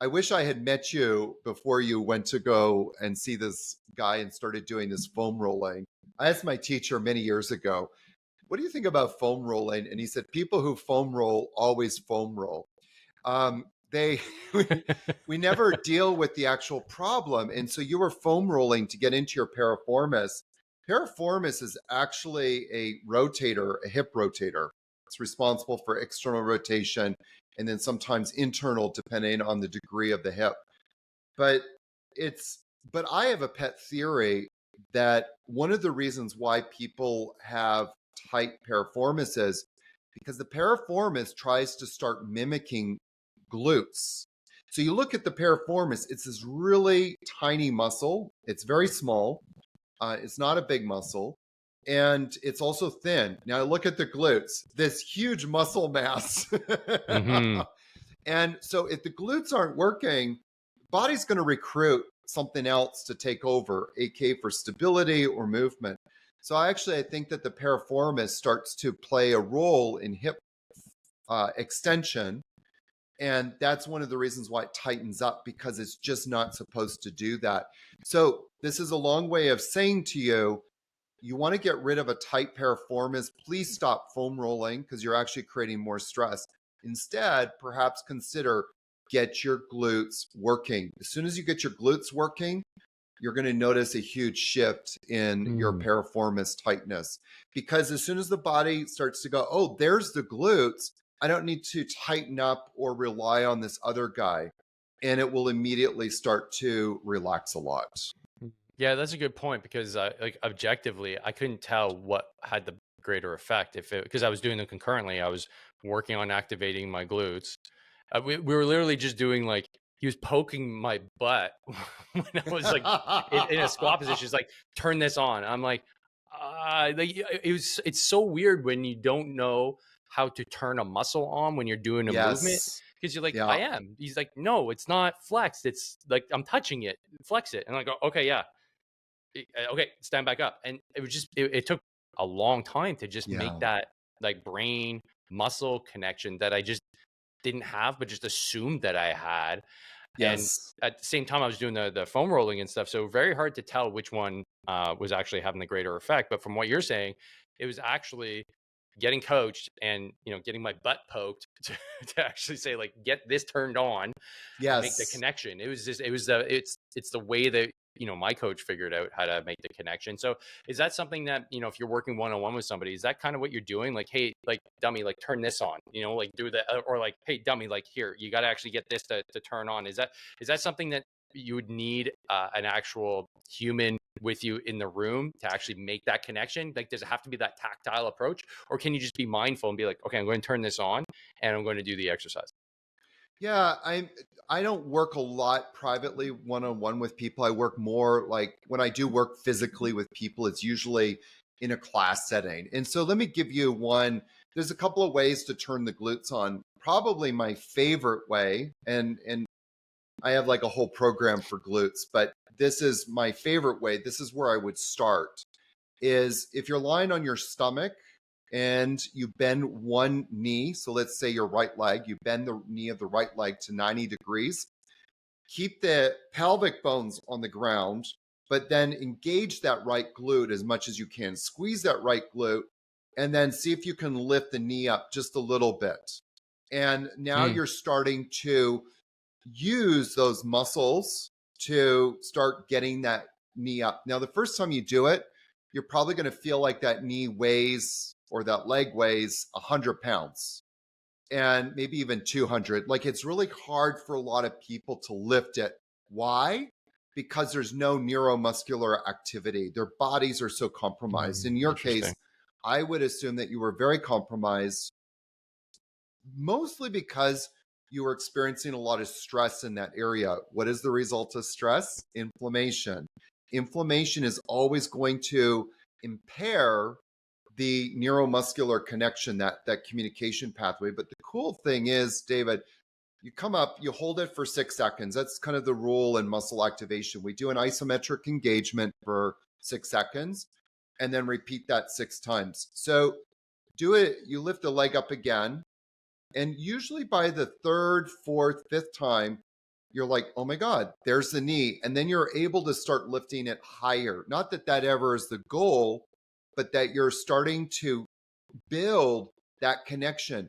I wish I had met you before you went to go and see this guy and started doing this foam rolling. I asked my teacher many years ago, what do you think about foam rolling? And he said, people who foam roll always foam roll. They we never deal with the actual problem. And so you were foam rolling to get into your piriformis. Piriformis is actually a rotator, a hip rotator. It's responsible for external rotation and then sometimes internal, depending on the degree of the hip. But but I have a pet theory that one of the reasons why people have tight piriformis is because the piriformis tries to start mimicking glutes. So you look at the piriformis, it's this really tiny muscle. It's very small. It's not a big muscle. And it's also thin. Now look at the glutes, this huge muscle mass. Hmm. And so if the glutes aren't working, body's going to recruit something else to take over, aka for stability or movement. So I think that the piriformis starts to play a role in hip extension. And that's one of the reasons why it tightens up, because it's just not supposed to do that. So this is a long way of saying to you, you want to get rid of a tight piriformis, please stop foam rolling because you're actually creating more stress. Instead, perhaps consider get your glutes working. As soon as you get your glutes working, you're going to notice a huge shift in your Mm. piriformis tightness. Because as soon as the body starts to go, oh, there's the glutes, I don't need to tighten up or rely on this other guy. And it will immediately start to relax a lot. Yeah, that's a good point because like objectively, I couldn't tell what had the greater effect if it because I was doing them concurrently. I was working on activating my glutes. We were literally just doing like he was poking my butt when I was like in a squat position. He's like, turn this on. I'm like it's so weird when you don't know how to turn a muscle on when you're doing a movement. Yes. Because you're like, Yeah. I am. He's like, no, it's not flexed. It's like, I'm touching it. Flex it. And I go, okay, yeah. Okay, stand back up. And it was just, it took a long time to just make Yeah. that like brain muscle connection that I just didn't have, but just assumed that I had. And Yes. at the same time, I was doing the foam rolling and stuff. So very hard to tell which one was actually having the greater effect. But from what you're saying, it was actually getting coached and, getting my butt poked to actually say like, get this turned on and make the Yes. connection. It was just, it's the way that, my coach figured out how to make the connection. So is that something that, if you're working one-on-one with somebody, is that kind of what you're doing? Like, hey, like dummy, like turn this on, like do that, or like, hey dummy, like here, you got to actually get this to turn on. Is that something that you would need an actual human with you in the room to actually make that connection? Like, does it have to be that tactile approach, or can you just be mindful and be like, okay, I'm going to turn this on and I'm going to do the exercise? Yeah, I don't work a lot privately one-on-one with people. I work more like when I do work physically with people, it's usually in a class setting. And so let me give you one. There's a couple of ways to turn the glutes on. Probably my favorite way, and I have like a whole program for glutes, but this is my favorite way. This is where I would start. Is if you're lying on your stomach and you bend one knee, so let's say your right leg, you bend the knee of the right leg to 90 degrees, keep the pelvic bones on the ground, but then engage that right glute as much as you can. Squeeze that right glute, and then see if you can lift the knee up just a little bit. And now Mm, you're starting to use those muscles to start getting that knee up. Now, the first time you do it, you're probably going to feel like that knee weighs or that leg weighs 100 pounds and maybe even 200. Like it's really hard for a lot of people to lift it. Why? Because there's no neuromuscular activity. Their bodies are so compromised. In your interesting. case, I would assume that you were very compromised, mostly because you were experiencing a lot of stress in that area. What is the result of stress? Inflammation. Inflammation is always going to impair the neuromuscular connection, that communication pathway. But the cool thing is, David, you come up, you hold it for 6 seconds. That's kind of the rule in muscle activation. We do an isometric engagement for 6 seconds and then repeat that 6 times. So do it, you lift the leg up again. And usually by the third, fourth, fifth time, you're like, oh my God, there's the knee. And then you're able to start lifting it higher. Not that that ever is the goal, but that you're starting to build that connection.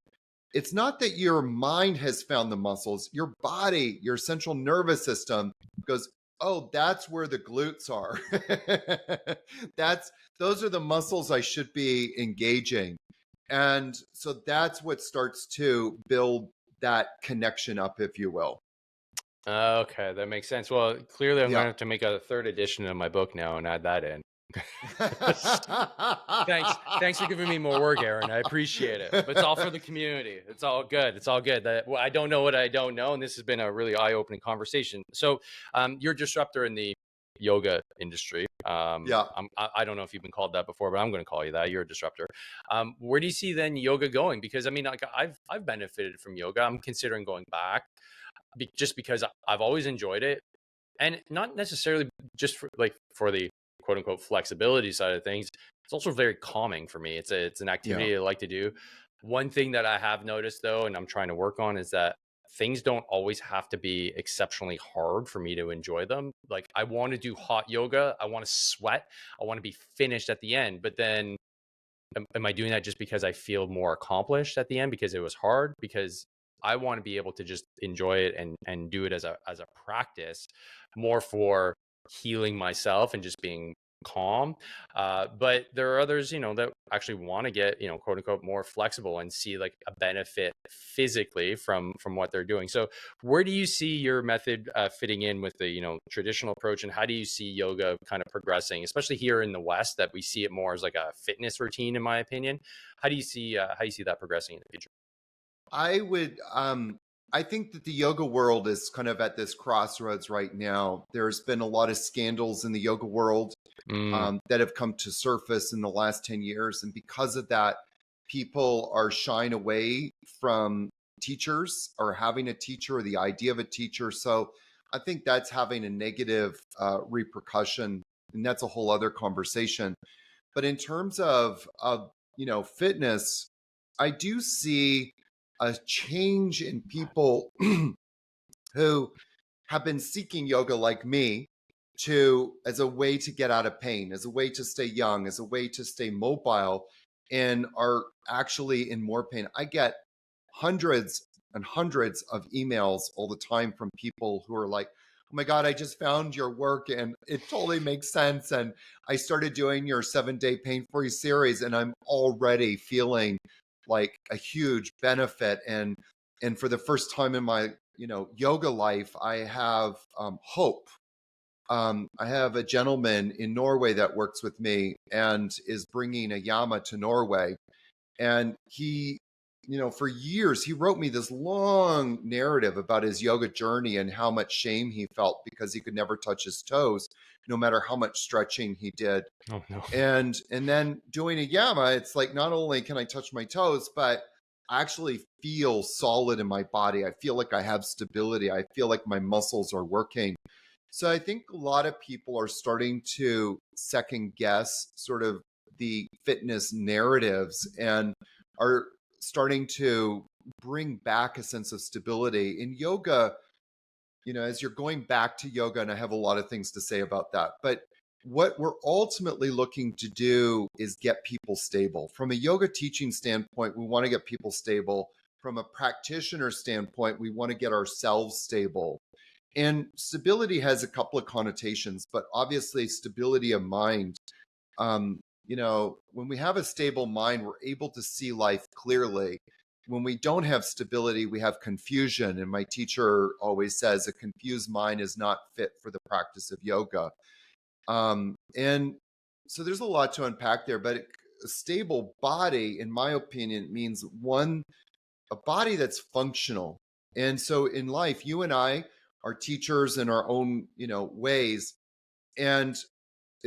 It's not that your mind has found the muscles, your body, your central nervous system goes, oh, that's where the glutes are. Those are the muscles I should be engaging. And so that's what starts to build that connection up, if you will. Okay, that makes sense. Well, clearly I'm going Yeah. to have to make a third edition of my book now and add that in. Thanks for giving me more work, Aaron. I appreciate it. But it's all for the community. It's all good. It's all good. I don't know what I don't know, and this has been a really eye-opening conversation. So, you're a disruptor in the yoga industry. Yeah. I don't know if you've been called that before, but I'm going to call you that. You're a disruptor. Where do you see then yoga going? Because I mean, like I've benefited from yoga. I'm considering going back, just because I've always enjoyed it, and not necessarily just for the quote unquote flexibility side of things. It's also very calming for me. It's an Yeah. activity I like to do. One thing that I have noticed though, and I'm trying to work on, is that things don't always have to be exceptionally hard for me to enjoy them. Like I want to do hot yoga, I want to sweat, I want to be finished at the end, but then am I doing that just because I feel more accomplished at the end because it was hard? Because I want to be able to just enjoy it and do it as a practice, more for healing myself and just being calm. But there are others, that actually want to get, quote unquote, more flexible and see like a benefit physically from what they're doing. So where do you see your method fitting in with the, traditional approach, and how do you see yoga kind of progressing, especially here in the West, that we see it more as like a fitness routine, in my opinion? How do you see that progressing in the future? I would I think that the yoga world is kind of at this crossroads right now. There's been a lot of scandals in the yoga world Mm, that have come to surface in the last 10 years. And because of that, people are shying away from teachers or having a teacher or the idea of a teacher. So I think that's having a negative repercussion, and that's a whole other conversation. But in terms of fitness, I do see a change in people who have been seeking yoga like me to as a way to get out of pain, as a way to stay young, as a way to stay mobile, and are actually in more pain. I get hundreds and hundreds of emails all the time from people who are like, oh my God, I just found your work and it totally makes sense. And I started doing your 7-day pain-free series and I'm already feeling like a huge benefit. And for the first time in my yoga life, I have hope. I have a gentleman in Norway that works with me and is bringing Ayama to Norway. And he, for years, he wrote me this long narrative about his yoga journey and how much shame he felt because he could never touch his toes, no matter how much stretching he did. Oh no. And then doing Ayama, it's like not only can I touch my toes, but I actually feel solid in my body. I feel like I have stability. I feel like my muscles are working. So I think a lot of people are starting to second guess sort of the fitness narratives and are starting to bring back a sense of stability in yoga. As you're going back to yoga, and I have a lot of things to say about that, but what we're ultimately looking to do is get people stable. From a yoga teaching standpoint, we want to get people stable. From a practitioner standpoint, we want to get ourselves stable. And stability has a couple of connotations, but obviously stability of mind. When we have a stable mind, we're able to see life clearly. When we don't have stability, we have confusion. And my teacher always says a confused mind is not fit for the practice of yoga. And so there's a lot to unpack there, but a stable body, in my opinion, means a body that's functional. And so in life, you and I are teachers in our own, ways. And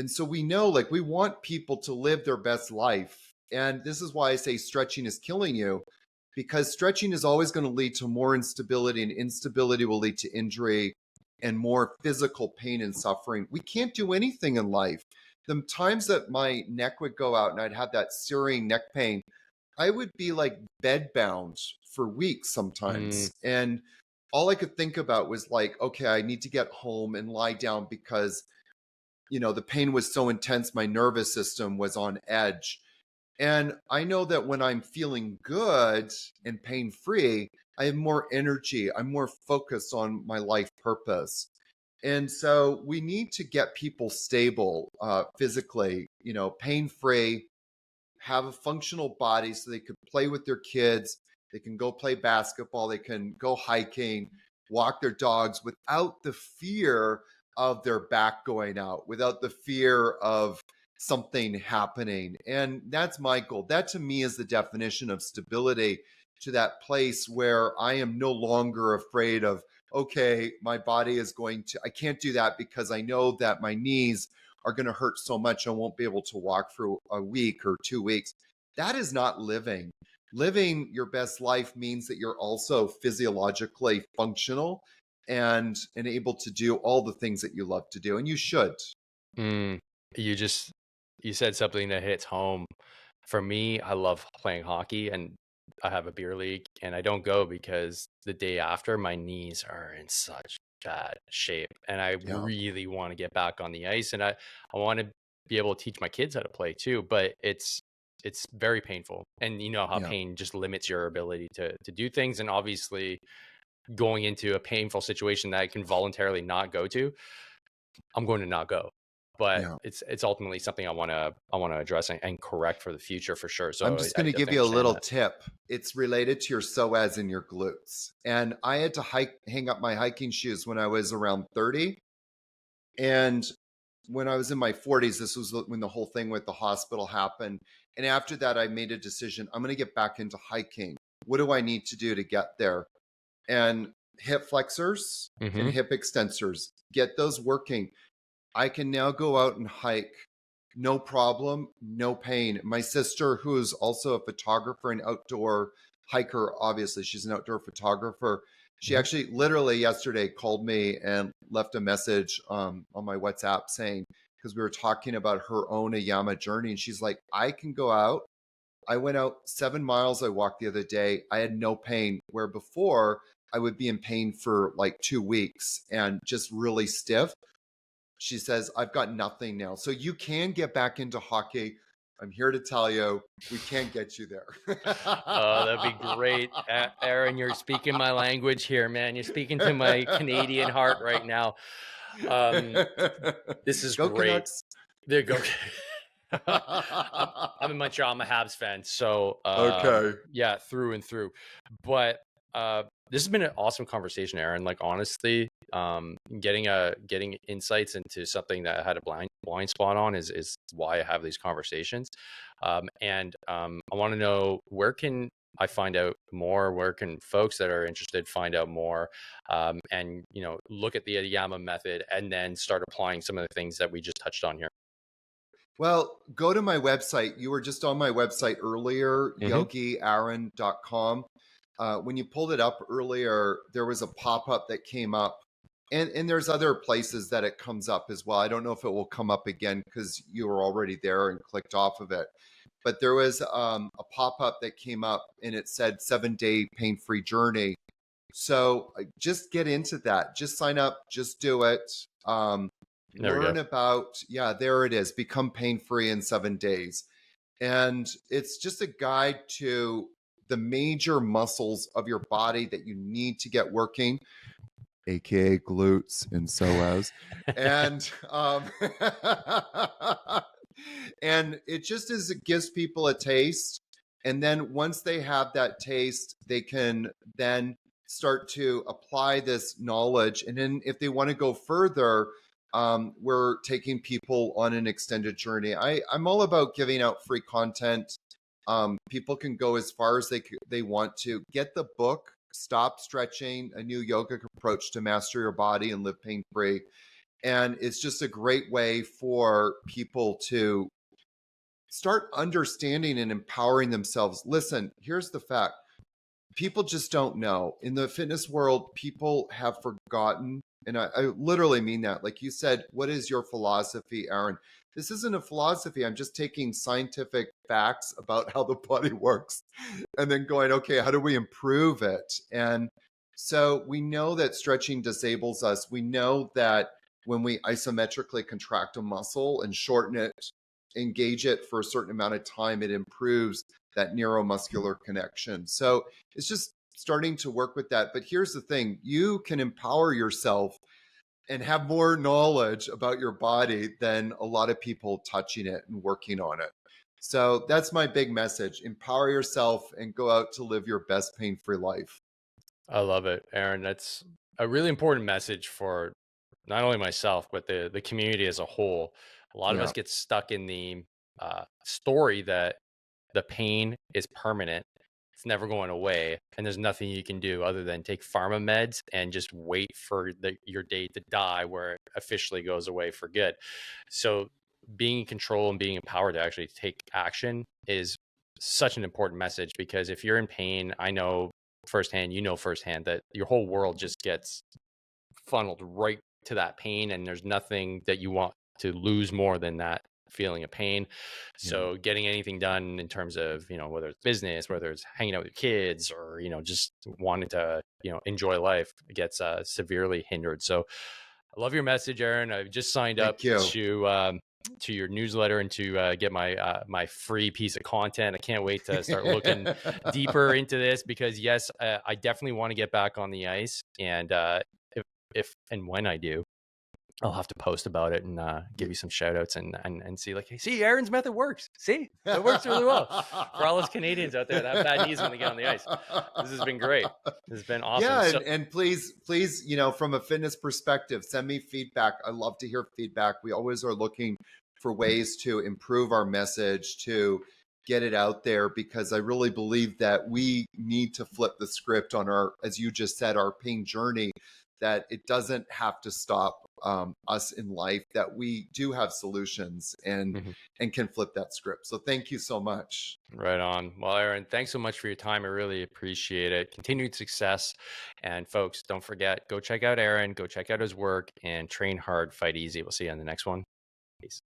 so we know, like, we want people to live their best life. And this is why I say stretching is killing you, because stretching is always going to lead to more instability, and instability will lead to injury and more physical pain and suffering. We can't do anything in life. The times that my neck would go out and I'd have that searing neck pain, I would be like bedbound for weeks sometimes. And all I could think about was like, okay, I need to get home and lie down because, the pain was so intense. My nervous system was on edge. And I know that when I'm feeling good and pain free, I have more energy. I'm more focused on my life purpose. And so we need to get people stable physically, pain free, have a functional body so they could play with their kids. They can go play basketball. They can go hiking, walk their dogs without the fear of their back going out, without the fear of something happening. And that's my goal. That to me is the definition of stability, to that place where I am no longer afraid of, okay, my body is I can't do that because I know that my knees are going to hurt so much I won't be able to walk for a week or 2 weeks. That is not living. Living your best life means that you're also physiologically functional and able to do all the things that you love to do, and you should. You said something that hits home. For me, I love playing hockey, and I have a beer league, and I don't go because the day after my knees are in such bad shape, and I Yeah. really want to get back on the ice, and I want to be able to teach my kids how to play too, but it's very painful, and you know how Yeah. pain just limits your ability to do things, and obviously going into a painful situation that I can voluntarily not go to, I'm going to not go. But Yeah. it's ultimately something I want to address and correct for the future for sure. I'm So just I going to give definitely you a understand little that. tip. It's related to your psoas and your glutes. And I had to hang up my hiking shoes when I was around 30. And when I was in my 40s, this was when the whole thing with the hospital happened. And after that, I made a decision. I'm going to get back into hiking. What do I need to do to get there? And hip flexors and hip extensors, get those working. I can now go out and hike. No problem, no pain. My sister, who is also a photographer and outdoor hiker, obviously. She's an outdoor photographer. She Mhm. actually literally yesterday called me and left a message on my WhatsApp saying, because we were talking about her own Ayama journey. And she's like, I can go out. I went out 7 miles. I walked the other day. I had no pain, where before I would be in pain for like 2 weeks and just really stiff. She says, I've got nothing now. So you can get back into hockey. I'm here to tell you, we can't get you there. Oh, that'd be great. Aaron, you're speaking my language here, man. You're speaking to my Canadian heart right now. Um, this is Go great. Canucks. There you go. I'm in Montreal. I'm a Habs fan, so Okay. yeah, through and through. But this has been an awesome conversation, Aaron. Like honestly, getting insights into something that I had a blind spot on is why I have these conversations. I want to know, where can I find out more? Where can folks that are interested find out more? And look at the Ayama method and then start applying some of the things that we just touched on here. Well, go to my website. You were just on my website earlier, Hmm. yogiaaron.com. When you pulled it up earlier, there was a pop-up that came up. And there's other places that it comes up as well. I don't know if it will come up again because you were already there and clicked off of it. But there was a pop-up that came up and it said 7-day pain-free journey. So just get into that. Just sign up. Just do it. There we go. Learn about, yeah, there it is. Become pain-free in 7 days. And it's just a guide to the major muscles of your body that you need to get working, aka glutes and psoas. And and it just is, it gives people a taste. And then once they have that taste, they can then start to apply this knowledge. And then if they want to go further, we're taking people on an extended journey. I'm all about giving out free content. People can go as far as they want to. Get the book, Stop Stretching, a new yogic approach to master your body and live pain free. And it's just a great way for people to start understanding and empowering themselves. Listen, here's the fact. People just don't know. In the fitness world, people have forgotten, and I literally mean that. Like you said, what is your philosophy, Aaron? This isn't a philosophy. I'm just taking scientific facts about how the body works and then going, okay, how do we improve it? And so we know that stretching disables us. We know that when we isometrically contract a muscle and shorten it, engage it for a certain amount of time, it improves that neuromuscular connection. So it's just starting to work with that. But here's the thing, you can empower yourself and have more knowledge about your body than a lot of people touching it and working on it. So that's my big message. Empower yourself and go out to live your best pain-free life. I love it, Aaron. That's a really important message for not only myself, but the community as a whole. A lot of Yeah. us get stuck in the story that the pain is permanent. It's never going away. And there's nothing you can do other than take pharma meds and just wait for your day to die where it officially goes away for good. So being in control and being empowered to actually take action is such an important message, because if you're in pain, I know firsthand, firsthand that your whole world just gets funneled right to that pain, and there's nothing that you want to lose more than that feeling of pain. Yeah. So getting anything done in terms of, whether it's business, whether it's hanging out with your kids, or, just wanting to, enjoy life, gets severely hindered. So I love your message, Aaron. I just signed up Thank you. to your newsletter and to get my free piece of content. I can't wait to start looking deeper into this, because yes, I definitely want to get back on the ice. And if and when I do, I'll have to post about it and give you some shout outs and see, like, hey, see, Aaron's method works. See, it works really well for all those Canadians out there that have bad knees when they get on the ice. This has been great. This has been awesome. Yeah, So and please, from a fitness perspective, send me feedback. I love to hear feedback. We always are looking for ways to improve our message, to get it out there, because I really believe that we need to flip the script on our, as you just said, our pain journey, that it doesn't have to stop us in life, that we do have solutions and can flip that script. So thank you so much. Right on. Well, Aaron, thanks so much for your time. I really appreciate it. Continued success. And folks, don't forget, go check out Aaron, go check out his work, and train hard, fight easy. We'll see you on the next one. Peace.